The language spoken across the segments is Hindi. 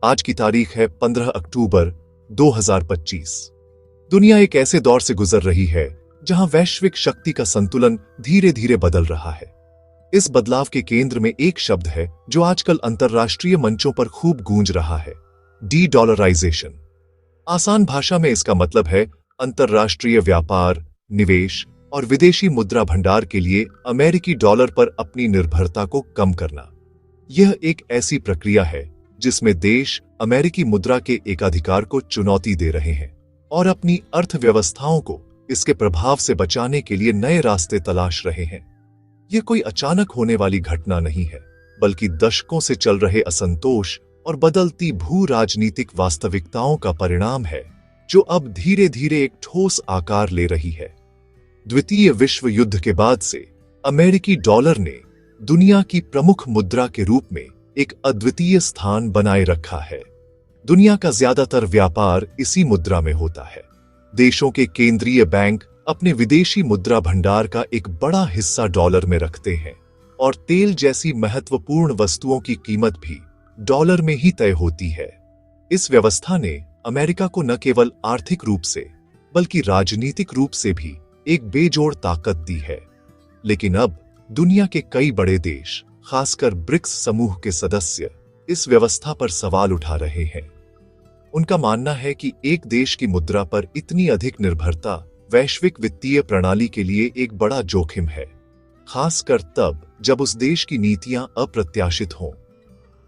आज की तारीख है 15 अक्टूबर 2025। दुनिया एक ऐसे दौर से गुजर रही है जहां वैश्विक शक्ति का संतुलन धीरे धीरे बदल रहा है। इस बदलाव के केंद्र में एक शब्द है जो आजकल अंतर्राष्ट्रीय मंचों पर खूब गूंज रहा है, डी-डॉलराइजेशन। आसान भाषा में इसका मतलब है अंतर्राष्ट्रीय व्यापार, निवेश और विदेशी मुद्रा भंडार के लिए अमेरिकी डॉलर पर अपनी निर्भरता को कम करना। यह एक ऐसी प्रक्रिया है जिसमें देश अमेरिकी मुद्रा के एकाधिकार को चुनौती दे रहे हैं और अपनी अर्थव्यवस्थाओं को इसके प्रभाव से बचाने के लिए नए रास्ते तलाश रहे हैं। यह कोई अचानक होने वाली घटना नहीं है, बल्कि दशकों से चल रहे असंतोष और बदलती भू राजनीतिक वास्तविकताओं का परिणाम है, जो अब धीरे धीरे एक ठोस आकार ले रही है। द्वितीय विश्व युद्ध के बाद से अमेरिकी डॉलर ने दुनिया की प्रमुख मुद्रा के रूप में एक अद्वितीय स्थान बनाए रखा है। दुनिया का ज्यादातर व्यापार इसी मुद्रा में होता है। देशों के केंद्रीय बैंक अपने विदेशी मुद्रा भंडार का एक बड़ा हिस्सा डॉलर में रखते हैं और तेल जैसी महत्वपूर्ण वस्तुओं की कीमत भी डॉलर में ही तय होती है। इस व्यवस्था ने अमेरिका को न केवल आर्थिक रूप से बल्कि राजनीतिक रूप से भी एक बेजोड़ ताकत दी है। लेकिन अब दुनिया के कई बड़े देश, खासकर ब्रिक्स समूह के सदस्य, इस व्यवस्था पर सवाल उठा रहे हैं। उनका मानना है कि एक देश की मुद्रा पर इतनी अधिक निर्भरता वैश्विक वित्तीय प्रणाली के लिए एक बड़ा जोखिम है, खासकर तब जब उस देश की नीतियां अप्रत्याशित हों।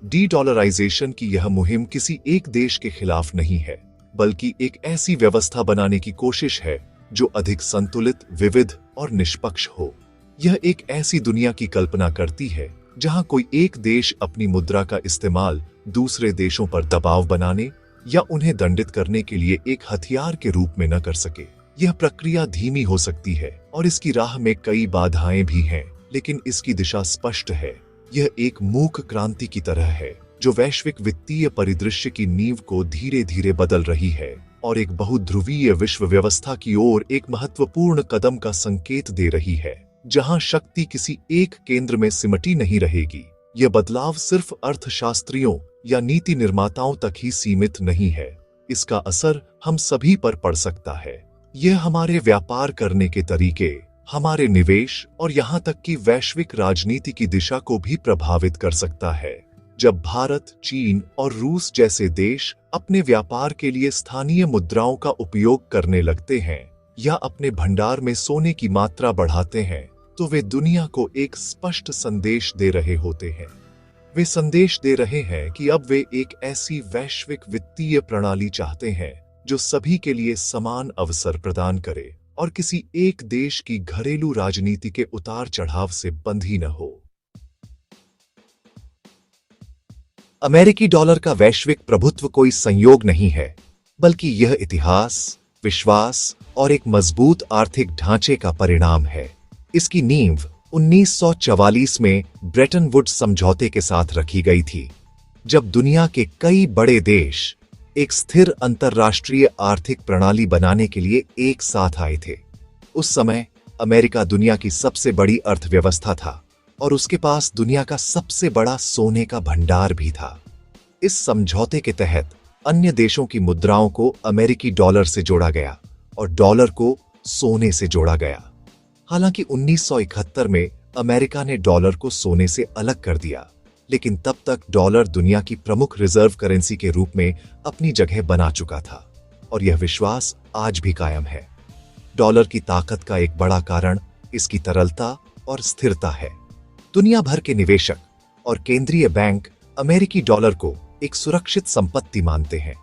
डी-डॉलराइजेशन की यह मुहिम किसी एक देश के खिलाफ नहीं है, बल्कि एक ऐसी व्यवस्था बनाने की कोशिश है जो अधिक संतुलित, विविध और निष्पक्ष हो। यह एक ऐसी दुनिया की कल्पना करती है जहां कोई एक देश अपनी मुद्रा का इस्तेमाल दूसरे देशों पर दबाव बनाने या उन्हें दंडित करने के लिए एक हथियार के रूप में न कर सके। यह प्रक्रिया धीमी हो सकती है और इसकी राह में कई बाधाएं भी हैं, लेकिन इसकी दिशा स्पष्ट है। यह एक मूक क्रांति की तरह है जो वैश्विक वित्तीय परिदृश्य की नींव को धीरे धीरे बदल रही है और एक बहुध्रुवीय विश्व व्यवस्था की ओर एक महत्वपूर्ण कदम का संकेत दे रही है, जहां शक्ति किसी एक केंद्र में सिमटी नहीं रहेगी। यह बदलाव सिर्फ अर्थशास्त्रियों या नीति निर्माताओं तक ही सीमित नहीं है, इसका असर हम सभी पर पड़ सकता है। यह हमारे व्यापार करने के तरीके, हमारे निवेश और यहां तक कि वैश्विक राजनीति की दिशा को भी प्रभावित कर सकता है। जब भारत, चीन और रूस जैसे देश अपने व्यापार के लिए स्थानीय मुद्राओं का उपयोग करने लगते हैं या अपने भंडार में सोने की मात्रा बढ़ाते हैं, तो वे दुनिया को एक स्पष्ट संदेश दे रहे होते हैं। वे संदेश दे रहे हैं कि अब वे एक ऐसी वैश्विक वित्तीय प्रणाली चाहते हैं जो सभी के लिए समान अवसर प्रदान करे और किसी एक देश की घरेलू राजनीति के उतार चढ़ाव से बंधी न हो। अमेरिकी डॉलर का वैश्विक प्रभुत्व कोई संयोग नहीं है, बल्कि यह इतिहास, विश्वास और एक मजबूत आर्थिक ढांचे का परिणाम है। इसकी नींव 1944 में ब्रेटन वुड्स समझौते के साथ रखी गई थी, जब दुनिया के कई बड़े देश एक स्थिर अंतर्राष्ट्रीय आर्थिक प्रणाली बनाने के लिए एक साथ आए थे। उस समय अमेरिका दुनिया की सबसे बड़ी अर्थव्यवस्था था और उसके पास दुनिया का सबसे बड़ा सोने का भंडार भी था। इस समझौते के तहत अन्य देशों की मुद्राओं को अमेरिकी डॉलर से जोड़ा गया और डॉलर को सोने से जोड़ा गया। हालांकि 1971 में अमेरिका ने डॉलर को सोने से अलग कर दिया, लेकिन तब तक डॉलर दुनिया की प्रमुख रिजर्व करेंसी के रूप में अपनी जगह बना चुका था और यह विश्वास आज भी कायम है। डॉलर की ताकत का एक बड़ा कारण इसकी तरलता और स्थिरता है। दुनिया भर के निवेशक और केंद्रीय बैंक अमेरिकी डॉलर को एक सुरक्षित संपत्ति मानते हैं।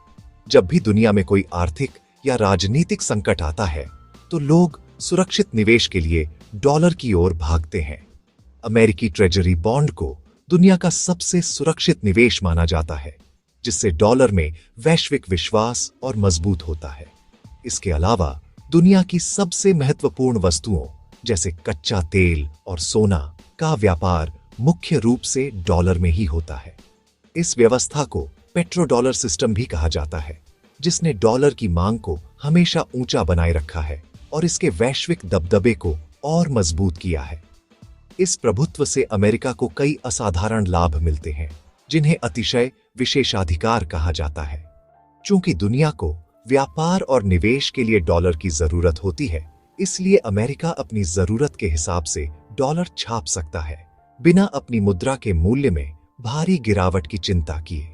जब भी दुनिया में कोई आर्थिक या राजनीतिक संकट आता है, तो लोग सुरक्षित निवेश के लिए डॉलर की ओर भागते हैं। अमेरिकी ट्रेजरी बॉन्ड को दुनिया का सबसे सुरक्षित निवेश माना जाता है, जिससे डॉलर में वैश्विक विश्वास और मजबूत होता है। इसके अलावा दुनिया की सबसे महत्वपूर्ण वस्तुओं जैसे कच्चा तेल और सोना का व्यापार मुख्य रूप से डॉलर में ही होता है। इस व्यवस्था को पेट्रो-डॉलर सिस्टम भी कहा जाता है, जिसने डॉलर की मांग को हमेशा ऊंचा बनाए रखा है और इसके वैश्विक दबदबे को और मजबूत किया है। इस प्रभुत्व से अमेरिका को कई असाधारण लाभ मिलते हैं, जिन्हें अतिशय विशेषाधिकार कहा जाता है। चूंकि दुनिया को व्यापार और निवेश के लिए डॉलर की जरूरत होती है, इसलिए अमेरिका अपनी जरूरत के हिसाब से डॉलर छाप सकता है, बिना अपनी मुद्रा के मूल्य में भारी गिरावट की चिंता किए।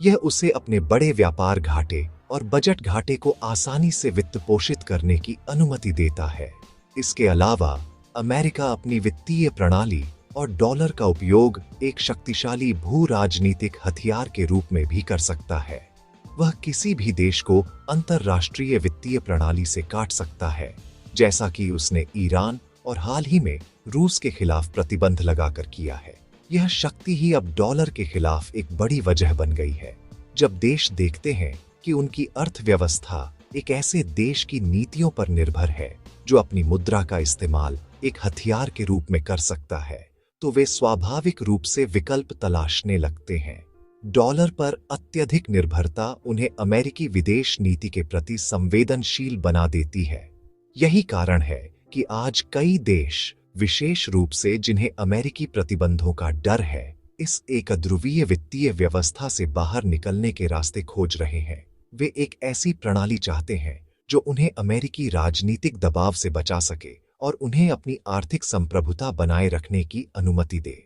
यह उसे अपने बड़े व्यापार घाटे और बजट घाटे को आसानी से वित्त पोषित करने की अनुमति देता है। इसके अलावा अमेरिका अपनी वित्तीय प्रणाली और डॉलर का उपयोग एक शक्तिशाली भू राजनीतिक हथियार के रूप में भी कर सकता है। वह किसी भी देश को अंतरराष्ट्रीय वित्तीय प्रणाली से काट सकता है, जैसा कि उसने ईरान और हाल ही में रूस के खिलाफ प्रतिबंध लगाकर किया है। यह शक्ति ही अब डॉलर के खिलाफ एक बड़ी वजह बन गई है। जब देश देखते हैं कि उनकी अर्थव्यवस्था एक ऐसे देश की नीतियों पर निर्भर है जो अपनी मुद्रा का इस्तेमाल एक हथियार के रूप में कर सकता है, तो वे स्वाभाविक रूप से विकल्प तलाशने लगते हैं। डॉलर पर अत्यधिक निर्भरता उन्हें अमेरिकी विदेश नीति के प्रति संवेदनशील बना देती है। यही कारण है कि आज कई देश, विशेष रूप से जिन्हें अमेरिकी प्रतिबंधों का डर है, इस एकध्रुवीय वित्तीय व्यवस्था से बाहर निकलने के रास्ते खोज रहे हैं। वे एक ऐसी प्रणाली चाहते हैं जो उन्हें अमेरिकी राजनीतिक दबाव से बचा सके और उन्हें अपनी आर्थिक संप्रभुता बनाए रखने की अनुमति दे।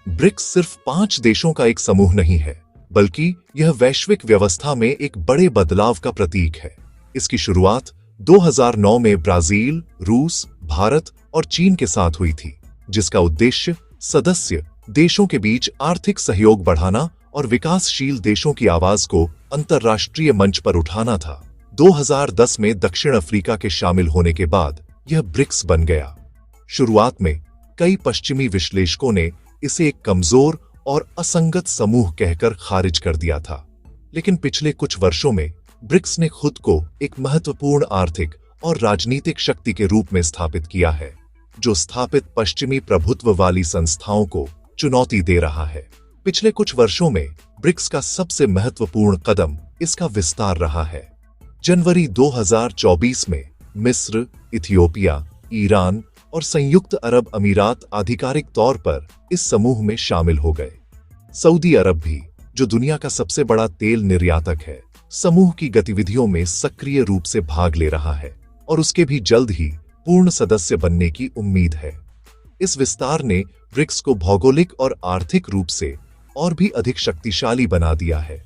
ब्रिक्स सिर्फ 5 देशों का एक समूह नहीं है, बल्कि यह वैश्विक व्यवस्था में एक बड़े बदलाव का प्रतीक है। इसकी शुरुआत 2009 में ब्राजील, रूस, भारत और चीन के साथ हुई थी, जिसका उद्देश्य सदस्य देशों के बीच आर्थिक सहयोग बढ़ाना और विकासशील देशों की आवाज को अंतर्राष्ट्रीय मंच पर उठाना था। 2010 में दक्षिण अफ्रीका के शामिल होने के बाद यह ब्रिक्स बन गया। शुरुआत में कई पश्चिमी विश्लेषकों ने इसे एक कमजोर और असंगत समूह कहकर खारिज कर दिया था, लेकिन पिछले कुछ वर्षों में ब्रिक्स ने खुद को एक महत्वपूर्ण आर्थिक और राजनीतिक शक्ति के रूप में स्थापित किया है, जो स्थापित पश्चिमी प्रभुत्व वाली संस्थाओं को चुनौती दे रहा है। पिछले कुछ वर्षों में ब्रिक्स का सबसे महत्वपूर्ण कदम इसका विस्तार रहा है। जनवरी 2024 में मिस्र, इथियोपिया, ईरान और संयुक्त अरब अमीरात आधिकारिक तौर पर इस समूह में शामिल हो गए। सऊदी अरब भी, जो दुनिया का सबसे बड़ा तेल निर्यातक है, समूह की गतिविधियों में सक्रिय रूप से भाग ले रहा है और उसके भी जल्द ही पूर्ण सदस्य बनने की उम्मीद है। इस विस्तार ने ब्रिक्स को भौगोलिक और आर्थिक रूप से और भी अधिक शक्तिशाली बना दिया है।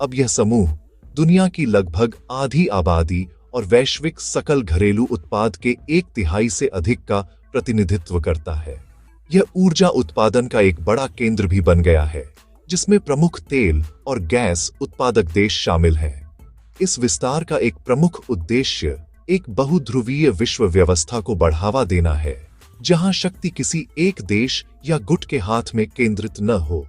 अब यह समूह दुनिया की लगभग आधी आबादी और वैश्विक सकल घरेलू उत्पाद के 1/3 से अधिक का प्रतिनिधित्व करता है। यह ऊर्जा उत्पादन का एक बड़ा केंद्र भी बन गया है, जिसमें प्रमुख तेल और गैस उत्पादक देश शामिल हैं। इस विस्तार का एक प्रमुख उद्देश्य एक बहुध्रुवीय विश्व व्यवस्था को बढ़ावा देना है, जहां शक्ति किसी एक देश या गुट के हाथ में केंद्रित न हो।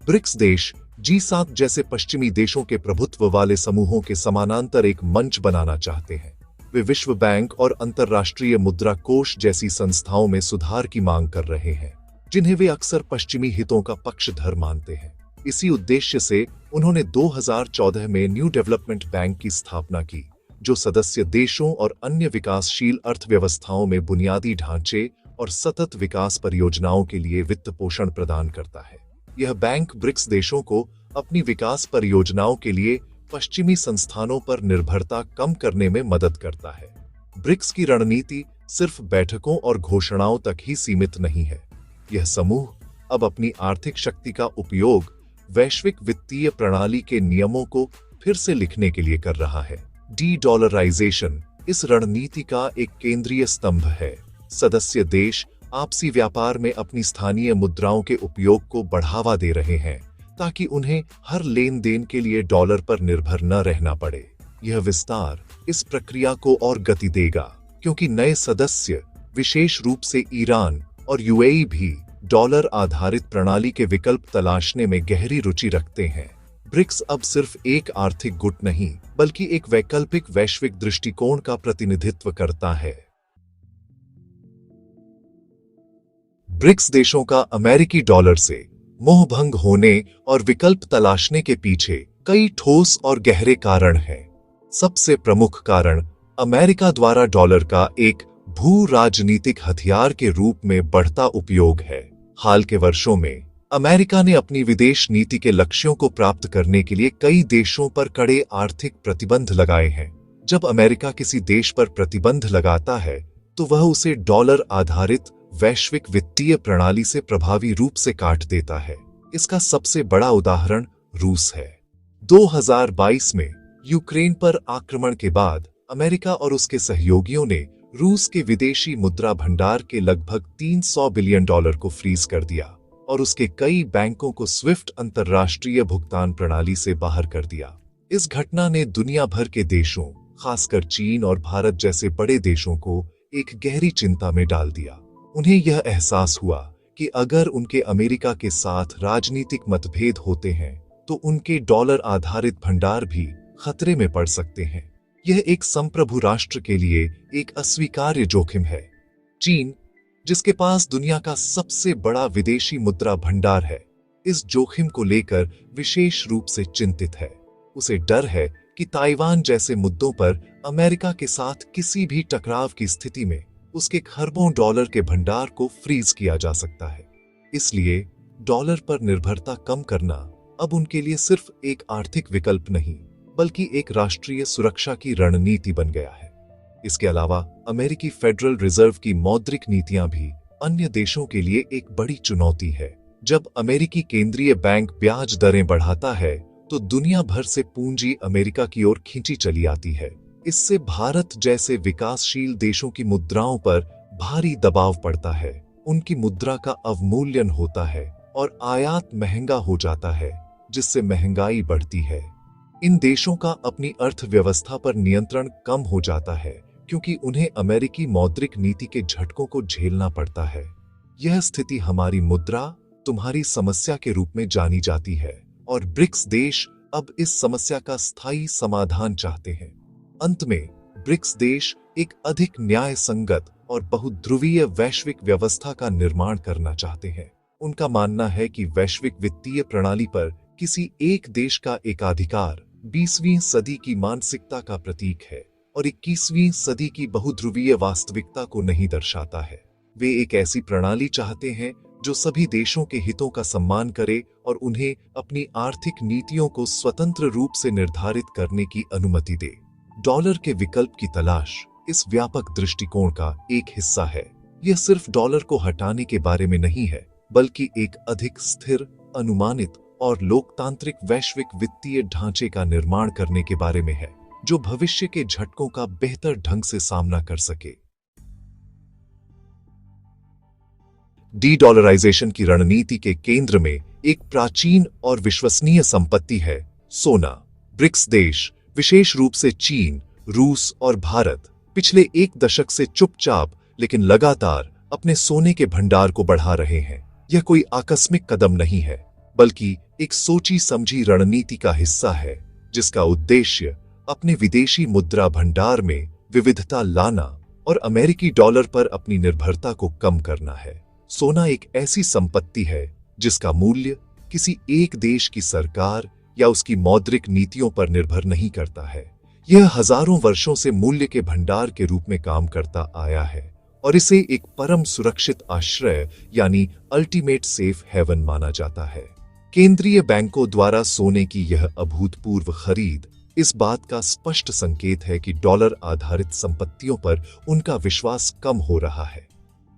ब्रिक्स देश G7 जैसे पश्चिमी देशों के प्रभुत्व वाले समूहों के समानांतर एक मंच बनाना चाहते हैं। वे विश्व बैंक और अंतर्राष्ट्रीय मुद्रा कोष जैसी संस्थाओं में सुधार की मांग कर रहे हैं, जिन्हें वे अक्सर पश्चिमी हितों का पक्षधर मानते हैं। इसी उद्देश्य से उन्होंने 2014 में न्यू डेवलपमेंट बैंक की स्थापना की, जो सदस्य देशों और अन्य विकासशील अर्थव्यवस्थाओं में बुनियादी ढांचे और सतत विकास परियोजनाओं के लिए वित्त पोषण प्रदान करता है। यह बैंक ब्रिक्स देशों को अपनी विकास परियोजनाओं के लिए पश्चिमी संस्थानों पर निर्भरता कम करने में मदद करता है। ब्रिक्स की रणनीति सिर्फ बैठकों और घोषणाओं तक ही सीमित नहीं है। यह समूह अब अपनी आर्थिक शक्ति का उपयोग वैश्विक वित्तीय प्रणाली के नियमों को फिर से लिखने के लिए कर रहा है। डी-डॉलराइजेशन इस रणनीति का एक केंद्रीय स्तंभ है। सदस्य देश आपसी व्यापार में अपनी स्थानीय मुद्राओं के उपयोग को बढ़ावा दे रहे हैं, ताकि उन्हें हर लेन देन के लिए डॉलर पर निर्भर न रहना पड़े। यह विस्तार इस प्रक्रिया को और गति देगा, क्योंकि नए सदस्य, विशेष रूप से ईरान और यूएई भी डॉलर आधारित प्रणाली के विकल्प तलाशने में गहरी रुचि रखते हैं। ब्रिक्स अब सिर्फ एक आर्थिक गुट नहीं, बल्कि एक वैकल्पिक वैश्विक दृष्टिकोण का प्रतिनिधित्व करता है। ब्रिक्स देशों का अमेरिकी डॉलर से मोहभंग होने और विकल्प तलाशने के पीछे कई ठोस और गहरे कारण हैं। सबसे प्रमुख कारण अमेरिका द्वारा डॉलर का एक भू राजनीतिक हथियार के रूप में बढ़ता उपयोग है। हाल के वर्षों में अमेरिका ने अपनी विदेश नीति के लक्ष्यों को प्राप्त करने के लिए कई देशों पर कड़े आर्थिक प्रतिबंध लगाए हैं। जब अमेरिका किसी देश पर प्रतिबंध लगाता है तो वह उसे डॉलर आधारित वैश्विक वित्तीय प्रणाली से प्रभावी रूप से काट देता है। इसका सबसे बड़ा उदाहरण रूस है। 2022 में यूक्रेन पर आक्रमण के बाद अमेरिका और उसके सहयोगियों ने रूस के विदेशी मुद्रा भंडार के लगभग $300 बिलियन को फ्रीज कर दिया और उसके कई बैंकों को स्विफ्ट अंतर्राष्ट्रीय भुगतान प्रणाली से बाहर कर दिया। इस घटना ने दुनिया भर के देशों, खासकर चीन और भारत जैसे बड़े देशों को एक गहरी चिंता में डाल दिया। उन्हें यह एहसास हुआ कि अगर उनके अमेरिका के साथ राजनीतिक मतभेद होते हैं तो उनके डॉलर आधारित भंडार भी खतरे में पड़ सकते हैं। यह एक संप्रभु राष्ट्र के लिए एक अस्वीकार्य जोखिम है। चीन, जिसके पास दुनिया का सबसे बड़ा विदेशी मुद्रा भंडार है, इस जोखिम को लेकर विशेष रूप से चिंतित है। उसे डर है कि ताइवान जैसे मुद्दों पर अमेरिका के साथ किसी भी टकराव की स्थिति में उसके खरबों डॉलर के भंडार को फ्रीज किया जा सकता है। इसलिए डॉलर पर निर्भरता कम करना अब उनके लिए सिर्फ एक आर्थिक विकल्प नहीं, बल्कि एक राष्ट्रीय सुरक्षा की रणनीति बन गया है। इसके अलावा अमेरिकी फेडरल रिजर्व की मौद्रिक नीतियां भी अन्य देशों के लिए एक बड़ी चुनौती है। जब अमेरिकी केंद्रीय बैंक ब्याज दरें बढ़ाता है तो दुनिया भर से पूंजी अमेरिका की ओर खींची चली आती है। इससे भारत जैसे विकासशील देशों की मुद्राओं पर भारी दबाव पड़ता है। उनकी मुद्रा का अवमूल्यन होता है और आयात महंगा हो जाता है, जिससे महंगाई बढ़ती है। इन देशों का अपनी अर्थव्यवस्था पर नियंत्रण कम हो जाता है क्योंकि उन्हें अमेरिकी मौद्रिक नीति के झटकों को झेलना पड़ता है। यह स्थिति हमारी मुद्रा तुम्हारी समस्या के रूप में जानी जाती है और ब्रिक्स देश अब इस समस्या का स्थायी समाधान चाहते हैं। अंत में ब्रिक्स देश एक अधिक न्याय संगत और बहुध्रुवीय वैश्विक व्यवस्था का निर्माण करना चाहते हैं। उनका मानना है कि वैश्विक वित्तीय प्रणाली पर किसी एक देश का एकाधिकार 20वीं सदी की मानसिकता का प्रतीक है और 21वीं सदी की बहुध्रुवीय वास्तविकता को नहीं दर्शाता है। वे एक ऐसी प्रणाली चाहते हैं जो सभी देशों के हितों का सम्मान करे और उन्हें अपनी आर्थिक नीतियों को स्वतंत्र रूप से निर्धारित करने की अनुमति दे। डॉलर के विकल्प की तलाश इस व्यापक दृष्टिकोण का एक हिस्सा है। यह सिर्फ डॉलर को हटाने के बारे में नहीं है, बल्कि एक अधिक स्थिर, अनुमानित और लोकतांत्रिक वैश्विक वित्तीय ढांचे का निर्माण करने के बारे में है, जो भविष्य के झटकों का बेहतर ढंग से सामना कर सके। डी-डॉलराइजेशन की रणनीति के केंद्र में एक प्राचीन और विश्वसनीय संपत्ति है, सोना। ब्रिक्स देश, विशेष रूप से चीन, रूस और भारत, पिछले एक दशक से चुपचाप लेकिन लगातार अपने सोने के भंडार को बढ़ा रहे हैं। यह कोई आकस्मिक कदम नहीं है, बल्कि एक सोची समझी रणनीति का हिस्सा है, जिसका उद्देश्य अपने विदेशी मुद्रा भंडार में विविधता लाना और अमेरिकी डॉलर पर अपनी निर्भरता को कम करना है। सोना एक ऐसी संपत्ति है जिसका मूल्य किसी एक देश की सरकार या उसकी मौद्रिक नीतियों पर निर्भर नहीं करता है। यह हजारों वर्षों से मूल्य के भंडार के रूप में काम करता आया है और इसे एक परम सुरक्षित आश्रय यानी अल्टीमेट सेफ हेवन माना जाता है। केंद्रीय बैंकों द्वारा सोने की यह अभूतपूर्व खरीद इस बात का स्पष्ट संकेत है कि डॉलर आधारित संपत्तियों पर उनका विश्वास कम हो रहा है।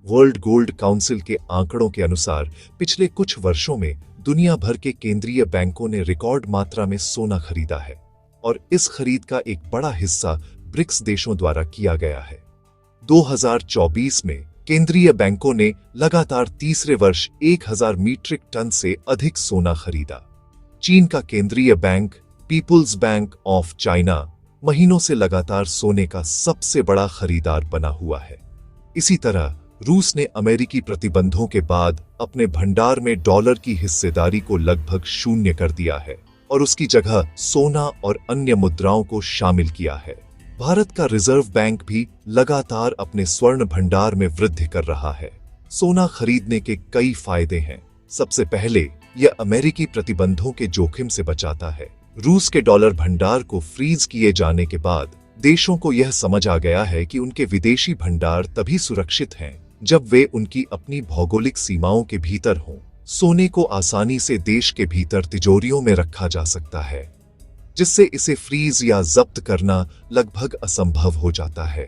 वर्ल्ड गोल्ड काउंसिल के आंकड़ों के अनुसार पिछले कुछ वर्षों में दुनिया भर के केंद्रीय बैंकों ने रिकॉर्ड मात्रा में सोना खरीदा है और इस खरीद का एक बड़ा हिस्सा ब्रिक्स देशों द्वारा किया गया है। 2024 में केंद्रीय बैंकों ने लगातार तीसरे वर्ष 1000 मीट्रिक टन से अधिक सोना खरीदा। चीन का केंद्रीय bank people's bank of China महीनों से लगातार सोने का सबसे बड़ा खरीदार बना हुआ है। इसी तरह रूस ने अमेरिकी प्रतिबंधों के बाद अपने भंडार में डॉलर की हिस्सेदारी को लगभग शून्य कर दिया है और उसकी जगह सोना और अन्य मुद्राओं को शामिल किया है। भारत का रिजर्व बैंक भी लगातार अपने स्वर्ण भंडार में वृद्धि कर रहा है। सोना खरीदने के कई फायदे हैं। सबसे पहले, यह अमेरिकी प्रतिबंधों के जोखिम से बचाता है। रूस के डॉलर भंडार को फ्रीज किए जाने के बाद देशों को यह समझ आ गया है कि उनके विदेशी भंडार तभी सुरक्षित हैं जब वे उनकी अपनी भौगोलिक सीमाओं के भीतर हों। सोने को आसानी से देश के भीतर तिजोरियों में रखा जा सकता है, जिससे इसे फ्रीज या जब्त करना लगभग असंभव हो जाता है।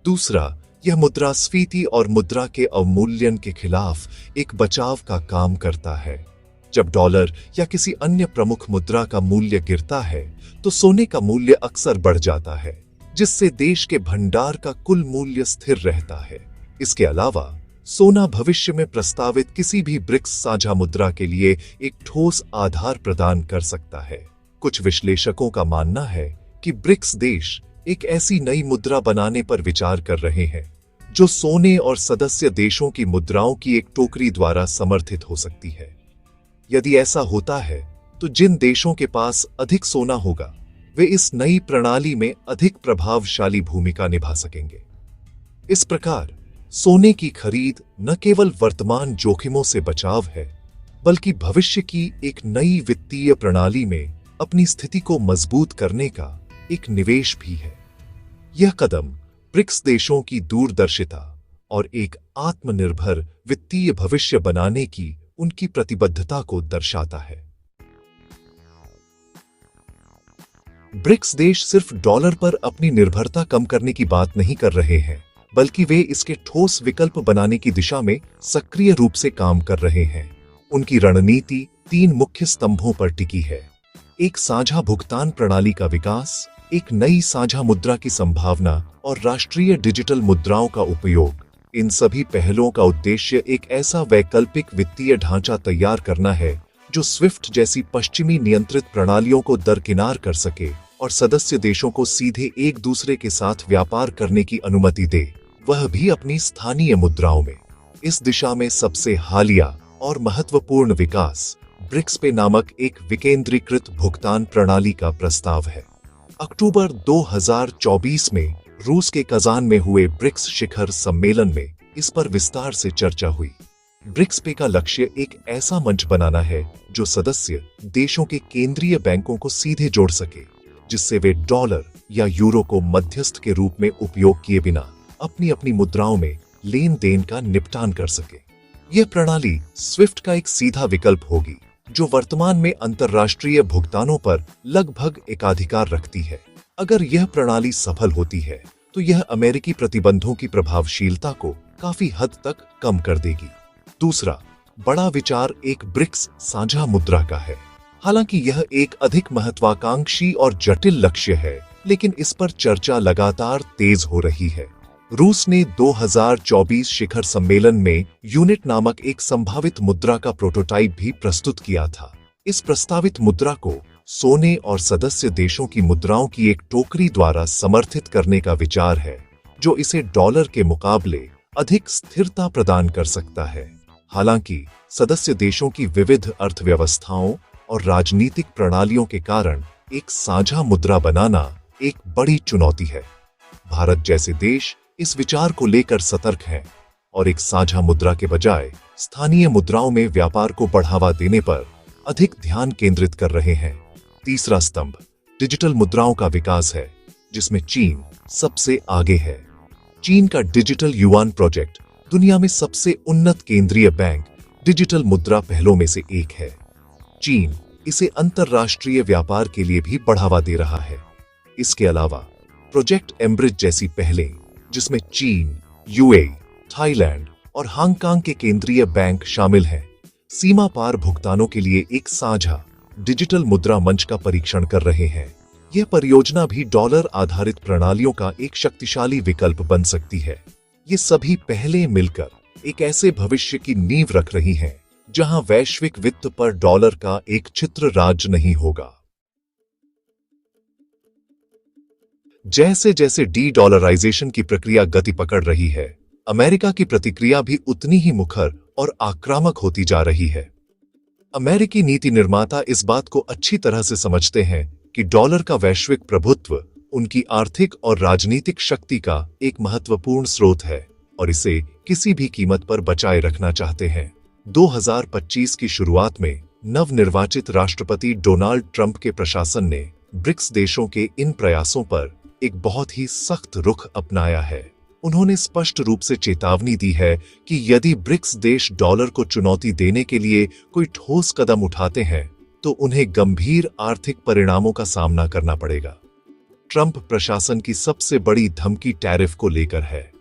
दूसरा, यह मुद्रास्फीति और मुद्रा के अवमूल्यन के खिलाफ एक बचाव का काम करता है। जब डॉलर या किसी अन्य प्रमुख मुद्रा का मूल्य गिरता है, तो सोने का मूल्य अक्सर बढ़ जाता है, जिससे देश के भंडार का कुल मूल्य स्थिर रहता है। इसके अलावा सोना भविष्य में प्रस्तावित किसी भी ब्रिक्स साझा मुद्रा के लिए एक ठोस आधार प्रदान कर सकता है। कुछ विश्लेषकों का मानना है कि ब्रिक्स देश एक ऐसी नई मुद्रा बनाने पर विचार कर रहे हैं जो सोने और सदस्य देशों की मुद्राओं की एक टोकरी द्वारा समर्थित हो सकती है। यदि ऐसा होता है, तो जिन देशों के पास अधिक सोना होगा, वे इस नई प्रणाली में अधिक प्रभावशाली भूमिका निभा सकेंगे। इस प्रकार सोने की खरीद न केवल वर्तमान जोखिमों से बचाव है, बल्कि भविष्य की एक नई वित्तीय प्रणाली में अपनी स्थिति को मजबूत करने का एक निवेश भी है। यह कदम ब्रिक्स देशों की दूरदर्शिता और एक आत्मनिर्भर वित्तीय भविष्य बनाने की उनकी प्रतिबद्धता को दर्शाता है। ब्रिक्स देश सिर्फ डॉलर पर अपनी निर्भरता कम करने की बात नहीं कर रहे हैं, बल्कि वे इसके ठोस विकल्प बनाने की दिशा में सक्रिय रूप से काम कर रहे हैं। उनकी रणनीति 3 मुख्य स्तंभों पर टिकी है: एक साझा भुगतान प्रणाली का विकास, एक नई साझा मुद्रा की संभावना और राष्ट्रीय डिजिटल मुद्राओं का उपयोग। इन सभी पहलों का उद्देश्य एक ऐसा वैकल्पिक वित्तीय ढांचा तैयार करना है जो स्विफ्ट जैसी पश्चिमी नियंत्रित प्रणालियों को दरकिनार कर सके और सदस्य देशों को सीधे एक दूसरे के साथ व्यापार करने की अनुमति दे, वह भी अपनी स्थानीय मुद्राओं में। इस दिशा में सबसे हालिया और महत्वपूर्ण विकास ब्रिक्स पे नामक एक विकेंद्रीकृत भुगतान प्रणाली का प्रस्ताव है। अक्टूबर 2024 में रूस के कजान में हुए ब्रिक्स शिखर सम्मेलन में इस पर विस्तार से चर्चा हुई। ब्रिक्स पे का लक्ष्य एक ऐसा मंच बनाना है जो सदस्य देशों के केंद्रीय बैंकों को सीधे जोड़ सके, जिससे वे डॉलर या यूरो को मध्यस्थ के रूप में उपयोग किए बिना अपनी अपनी मुद्राओं में लेन देन का निपटान कर सके। यह प्रणाली स्विफ्ट का एक सीधा विकल्प होगी, जो वर्तमान में अंतर्राष्ट्रीय भुगतानों पर लगभग एकाधिकार रखती है। अगर यह प्रणाली सफल होती है, तो यह अमेरिकी प्रतिबंधों की प्रभावशीलता को काफी हद तक कम कर देगी। दूसरा बड़ा विचार एक ब्रिक्स साझा मुद्रा का है। हालांकि यह एक अधिक महत्वाकांक्षी और जटिल लक्ष्य है, लेकिन इस पर चर्चा लगातार तेज हो रही है। रूस ने 2024 शिखर सम्मेलन में यूनिट नामक एक संभावित मुद्रा का प्रोटोटाइप भी प्रस्तुत किया था। इस प्रस्तावित मुद्रा को सोने और सदस्य देशों की मुद्राओं की एक टोकरी द्वारा समर्थित करने का विचार है, जो इसे डॉलर के मुकाबले अधिक स्थिरता प्रदान कर सकता है। हालांकि सदस्य देशों की विविध अर्थव्यवस्थाओं और राजनीतिक प्रणालियों के कारण एक साझा मुद्रा बनाना एक बड़ी चुनौती है। भारत जैसे देश इस विचार को लेकर सतर्क हैं और एक साझा मुद्रा के बजाय स्थानीय मुद्राओं में व्यापार को बढ़ावा देने पर अधिक ध्यान केंद्रित कर रहे हैं। तीसरा स्तंभ डिजिटल मुद्राओं का विकास है, जिसमें चीन सबसे आगे है। चीन का डिजिटल युआन प्रोजेक्ट दुनिया में सबसे उन्नत केंद्रीय बैंक डिजिटल मुद्रा पहलों में से एक है। चीन इसे अंतरराष्ट्रीय व्यापार के लिए भी बढ़ावा दे रहा है। इसके अलावा प्रोजेक्ट एम्ब्रिज जैसी पहलें, जिसमें चीन, यूएई, थाईलैंड और हांगकांग के केंद्रीय बैंक शामिल हैं, सीमा पार भुगतानों के लिए एक साझा डिजिटल मुद्रा मंच का परीक्षण कर रहे हैं। यह परियोजना भी डॉलर आधारित प्रणालियों का एक शक्तिशाली विकल्प बन सकती है। ये सभी पहले मिलकर एक ऐसे भविष्य की नींव रख रही हैं, जहां वैश्विक वित्त पर डॉलर का एक छित्र राज नहीं होगा। जैसे जैसे डी डॉलराइजेशन की प्रक्रिया गति पकड़ रही है, अमेरिका की प्रतिक्रिया भी उतनी ही मुखर और आक्रामक होती जा रही है। अमेरिकी नीति निर्माता इस बात को अच्छी तरह से समझते हैं कि डॉलर का वैश्विक प्रभुत्व उनकी आर्थिक और राजनीतिक शक्ति का एक महत्वपूर्ण स्रोत है और इसे किसी भी कीमत पर बचाए रखना चाहते हैं। 2025 की शुरुआत में नवनिर्वाचित राष्ट्रपति डोनाल्ड ट्रंप के प्रशासन ने ब्रिक्स देशों के इन प्रयासों पर एक बहुत ही सख्त रुख अपनाया है। उन्होंने स्पष्ट रूप से चेतावनी दी है कि यदि ब्रिक्स देश डॉलर को चुनौती देने के लिए कोई ठोस कदम उठाते हैं तो उन्हें गंभीर आर्थिक परिणामों का सामना करना पड़ेगा। ट्रंप प्रशासन की सबसे बड़ी धमकी टैरिफ को लेकर है।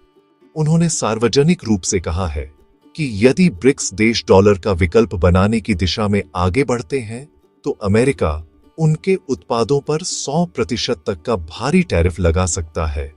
उन्होंने सार्वजनिक रूप से कहा है कि यदि ब्रिक्स देश डॉलर का विकल्प बनाने की दिशा में आगे बढ़ते हैं तो अमेरिका उनके उत्पादों पर 100% तक का भारी टैरिफ लगा सकता है।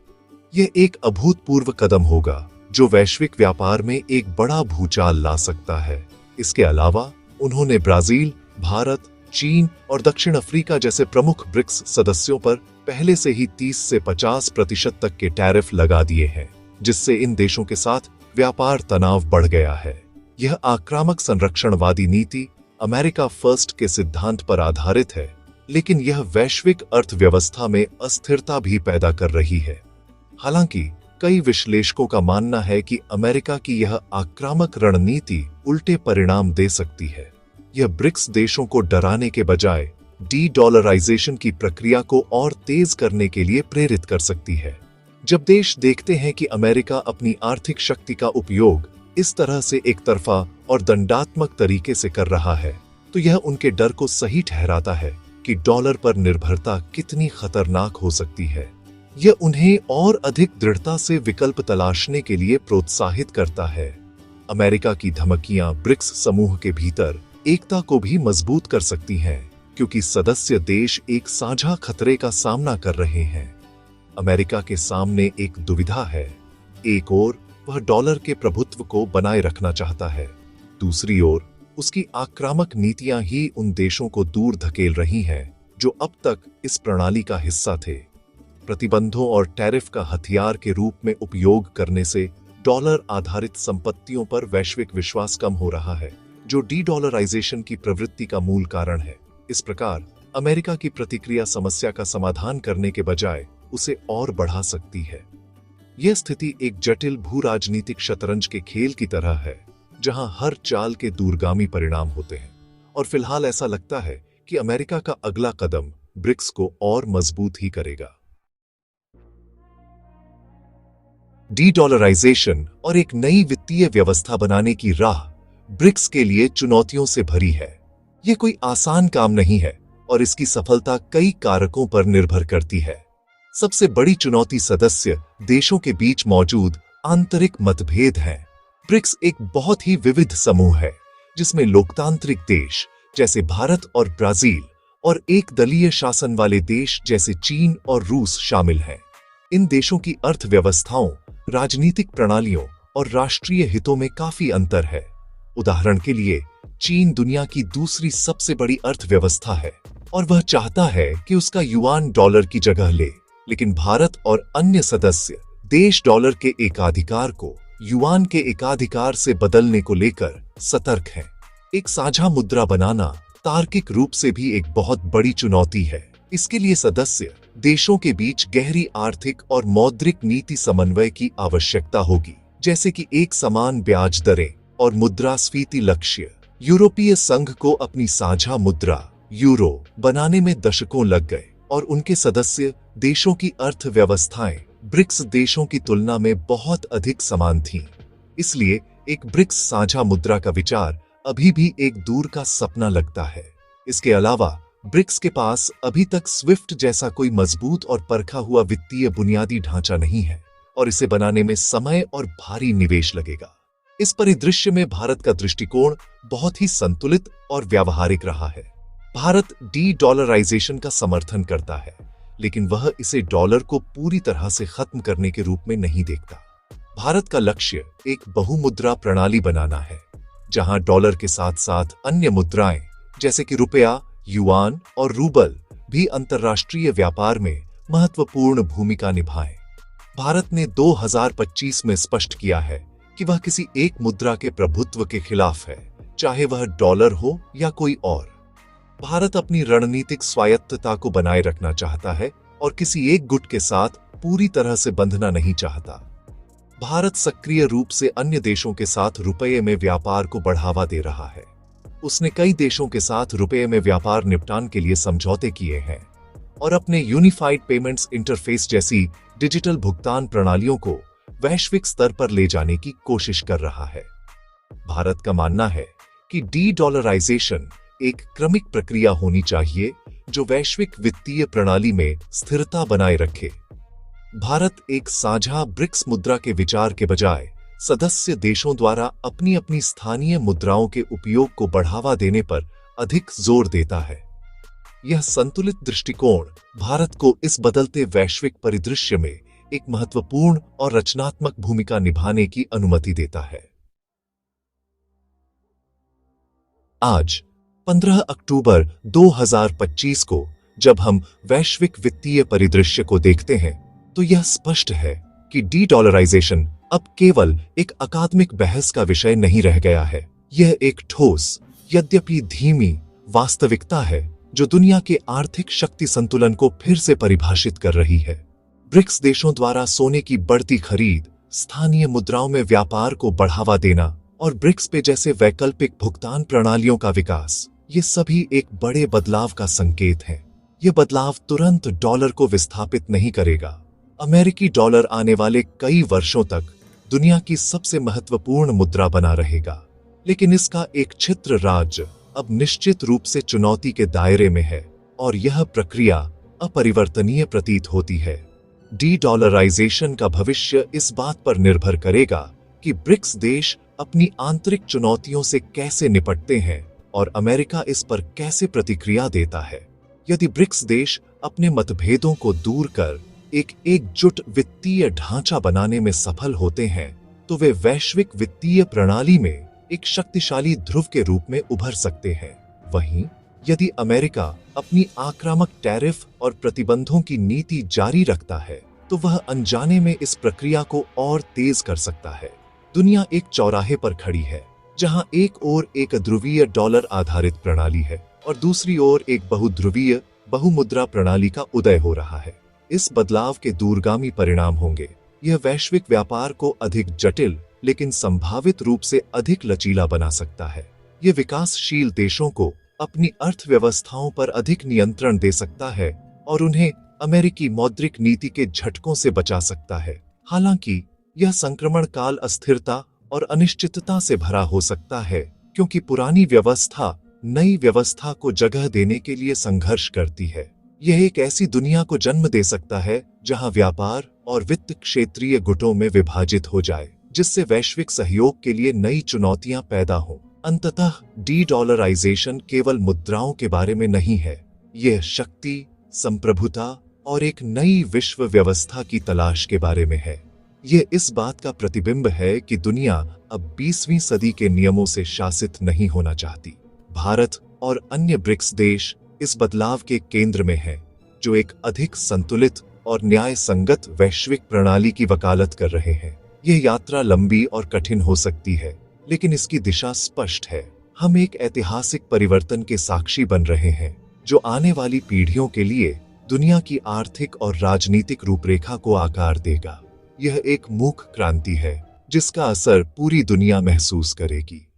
यह एक अभूतपूर्व कदम होगा जो वैश्विक व्यापार में एक बड़ा भूचाल ला सकता है। इसके अलावा उन्होंने ब्राजील, भारत, चीन और दक्षिण अफ्रीका जैसे प्रमुख ब्रिक्स सदस्यों पर पहले से ही 30 से 50% तक के टैरिफ लगा दिए हैं, जिससे इन देशों के साथ व्यापार तनाव बढ़ गया है। यह आक्रामक संरक्षणवादी नीति अमेरिका फर्स्ट के सिद्धांत पर आधारित है, लेकिन यह वैश्विक अर्थव्यवस्था में अस्थिरता भी पैदा कर रही है। हालांकि कई विश्लेषकों का मानना है कि अमेरिका की यह आक्रामक रणनीति उल्टे परिणाम दे सकती है। यह ब्रिक्स देशों को डराने के बजाय डी-डॉलराइजेशन की प्रक्रिया को और तेज करने के लिए प्रेरित कर सकती है। जब देश देखते हैं कि अमेरिका अपनी आर्थिक शक्ति का उपयोग इस तरह से एक तरफा और दंडात्मक तरीके से कर रहा है, तो यह उनके डर को सही ठहराता है कि डॉलर पर निर्भरता कितनी खतरनाक हो सकती है। यह उन्हें और अधिक दृढ़ता से विकल्प तलाशने के लिए प्रोत्साहित करता है। अमेरिका की धमकियां ब्रिक्स समूह के भीतर एकता को भी मजबूत कर सकती हैं, क्योंकि सदस्य देश एक साझा खतरे का सामना कर रहे हैं। अमेरिका के सामने एक दुविधा है। एक ओर वह डॉलर के प्रभुत्व को बनाए रखना चाहता है, दूसरी ओर उसकी आक्रामक नीतियां ही उन देशों को दूर धकेल रही हैं जो अब तक इस प्रणाली का हिस्सा थे। प्रतिबंधों और टैरिफ का हथियार के रूप में उपयोग करने से डॉलर आधारित संपत्तियों पर वैश्विक विश्वास कम हो रहा है, जो डी-डॉलराइजेशन की प्रवृत्ति का मूल कारण है। इस प्रकार अमेरिका की प्रतिक्रिया समस्या का समाधान करने के बजाय उसे और बढ़ा सकती है। यह स्थिति एक जटिल भू-राजनीतिक शतरंज के खेल की तरह है, जहां हर चाल के दूरगामी परिणाम होते हैं, और फिलहाल ऐसा लगता है कि अमेरिका का अगला कदम ब्रिक्स को और मजबूत ही करेगा। डी-डॉलराइजेशन और एक नई वित्तीय व्यवस्था बनाने की राह ब्रिक्स के लिए चुनौतियों से भरी है। यह कोई आसान काम नहीं है और इसकी सफलता कई कारकों पर निर्भर करती है। सबसे बड़ी चुनौती सदस्य देशों के बीच मौजूद आंतरिक मतभेद हैं। ब्रिक्स एक बहुत ही विविध समूह है, जिसमें लोकतांत्रिक देश जैसे भारत और ब्राजील और एक दलीय शासन वाले देश जैसे चीन और रूस शामिल हैं। इन देशों की अर्थव्यवस्थाओं, राजनीतिक प्रणालियों और राष्ट्रीय हितों में काफी अंतर है। उदाहरण के लिए, चीन दुनिया की दूसरी सबसे बड़ी अर्थव्यवस्था है और वह चाहता है कि उसका युआन डॉलर की जगह ले, लेकिन भारत और अन्य सदस्य देश डॉलर के एकाधिकार को युआन के एकाधिकार से बदलने को लेकर सतर्क हैं। एक साझा मुद्रा बनाना तार्किक रूप से भी एक बहुत बड़ी चुनौती है। इसके लिए सदस्य देशों के बीच गहरी आर्थिक और मौद्रिक नीति समन्वय की आवश्यकता होगी, जैसे कि एक समान ब्याज दरें और मुद्रास्फीति लक्ष्य। यूरोपीय संघ को अपनी साझा मुद्रा यूरो बनाने में दशकों लग गए और उनके सदस्य देशों की अर्थव्यवस्थाएं ब्रिक्स देशों की तुलना में बहुत अधिक समान थीं। इसलिए एक ब्रिक्स साझा मुद्रा का विचार अभी भी एक दूर का सपना लगता है। इसके अलावा ब्रिक्स के पास अभी तक स्विफ्ट जैसा कोई मजबूत और परखा हुआ वित्तीय बुनियादी ढांचा नहीं है और इसे बनाने में समय और भारी निवेश लगेगा। इस परिदृश्य में भारत का दृष्टिकोण बहुत ही संतुलित और व्यावहारिक रहा है। भारत डी-डॉलराइजेशन का समर्थन करता है, लेकिन वह इसे डॉलर को पूरी तरह से खत्म करने के रूप में नहीं देखता। भारत का लक्ष्य एक बहुमुद्रा प्रणाली बनाना है, जहां डॉलर के साथ साथ अन्य मुद्राएं जैसे कि रुपया, युआन और रूबल भी अंतर्राष्ट्रीय व्यापार में महत्वपूर्ण भूमिका निभाएं। भारत ने 2025 में स्पष्ट किया है कि वह किसी एक मुद्रा के प्रभुत्व के खिलाफ है, चाहे वह डॉलर हो या कोई और। भारत अपनी रणनीतिक स्वायत्तता को बनाए रखना चाहता है और किसी एक गुट के साथ पूरी तरह से बंधना नहीं चाहता। भारत सक्रिय रूप से अन्य देशों के साथ रुपये में व्यापार को बढ़ावा दे रहा है। उसने कई देशों के साथ रुपये में व्यापार निपटान के लिए समझौते किए हैं और अपने यूनिफाइड पेमेंट्स इंटरफेस जैसी डिजिटल भुगतान प्रणालियों को वैश्विक स्तर पर ले जाने की कोशिश कर रहा है। भारत का मानना है कि डी-डॉलराइजेशन एक क्रमिक प्रक्रिया होनी चाहिए जो वैश्विक वित्तीय प्रणाली में स्थिरता बनाए रखे। भारत एक साझा ब्रिक्स मुद्रा के विचार के बजाय सदस्य देशों द्वारा अपनी अपनी स्थानीय मुद्राओं के उपयोग को बढ़ावा देने पर अधिक जोर देता है। यह संतुलित दृष्टिकोण भारत को इस बदलते वैश्विक परिदृश्य में एक महत्वपूर्ण और रचनात्मक भूमिका निभाने की अनुमति देता है। आज 15 अक्टूबर 2025 को जब हम वैश्विक वित्तीय परिदृश्य को देखते हैं तो यह स्पष्ट है कि डी-डॉलराइजेशन अब केवल एक अकादमिक बहस का विषय नहीं रह गया है। यह एक ठोस, यद्यपि धीमी वास्तविकता है जो दुनिया के आर्थिक शक्ति संतुलन को फिर से परिभाषित कर रही है। ब्रिक्स देशों द्वारा सोने की बढ़ती खरीद, स्थानीय मुद्राओं में व्यापार को बढ़ावा देना और ब्रिक्स पे जैसे वैकल्पिक भुगतान प्रणालियों का विकास, ये सभी एक बड़े बदलाव का संकेत है। ये बदलाव तुरंत डॉलर को विस्थापित नहीं करेगा। अमेरिकी डॉलर आने वाले कई वर्षों तक दुनिया की सबसे महत्वपूर्ण मुद्रा बना रहेगा, लेकिन इसका एक क्षेत्र राज्य अब निश्चित रूप से चुनौती के दायरे में है और यह प्रक्रिया अपरिवर्तनीय प्रतीत होती है। डी-डॉलराइजेशन का भविष्य इस बात पर निर्भर करेगा कि ब्रिक्स देश अपनी आंतरिक चुनौतियों से कैसे निपटते हैं और अमेरिका इस पर कैसे प्रतिक्रिया देता है। यदि ब्रिक्स देश अपने मतभेदों को दूर कर एक एकजुट वित्तीय ढांचा बनाने में सफल होते हैं तो वे वैश्विक वित्तीय प्रणाली में एक शक्तिशाली ध्रुव के रूप में उभर सकते हैं। वहीं यदि अमेरिका अपनी आक्रामक टैरिफ और प्रतिबंधों की नीति जारी रखता है तो वह अनजाने में इस प्रक्रिया को और तेज कर सकता है। दुनिया एक चौराहे पर खड़ी है जहां एक ओर एक ध्रुवीय डॉलर आधारित प्रणाली है और दूसरी ओर एक बहुध्रुवीय बहुमुद्रा प्रणाली का उदय हो रहा है। इस बदलाव के दूरगामी परिणाम होंगे। यह वैश्विक व्यापार को अधिक जटिल लेकिन संभावित रूप से अधिक लचीला बना सकता है। यह विकासशील देशों को अपनी अर्थव्यवस्थाओं पर अधिक नियंत्रण दे सकता है और उन्हें अमेरिकी मौद्रिक नीति के झटकों से बचा सकता है। हालांकि यह संक्रमण काल अस्थिरता और अनिश्चितता से भरा हो सकता है, क्योंकि पुरानी व्यवस्था नई व्यवस्था को जगह देने के लिए संघर्ष करती है। यह एक ऐसी दुनिया को जन्म दे सकता है जहां व्यापार और वित्त क्षेत्रीय गुटों में विभाजित हो जाए, जिससे वैश्विक सहयोग के लिए नई चुनौतियां पैदा हों। अंततः डी-डॉलराइजेशन केवल मुद्राओं के बारे में नहीं है, यह शक्ति, संप्रभुता और एक नई विश्व व्यवस्था की तलाश के बारे में है। यह इस बात का प्रतिबिंब है कि दुनिया अब 20वीं सदी के नियमों से शासित नहीं होना चाहती। भारत और अन्य ब्रिक्स देश इस बदलाव के केंद्र में हैं, जो एक अधिक संतुलित और न्याय संगत वैश्विक प्रणाली की वकालत कर रहे हैं। यह यात्रा लंबी और कठिन हो सकती है, लेकिन इसकी दिशा स्पष्ट है। हम एक ऐतिहासिक परिवर्तन के साक्षी बन रहे हैं, जो आने वाली पीढ़ियों के लिए दुनिया की आर्थिक और राजनीतिक रूपरेखा को आकार देगा। यह एक मूक क्रांति है, जिसका असर पूरी दुनिया महसूस करेगी।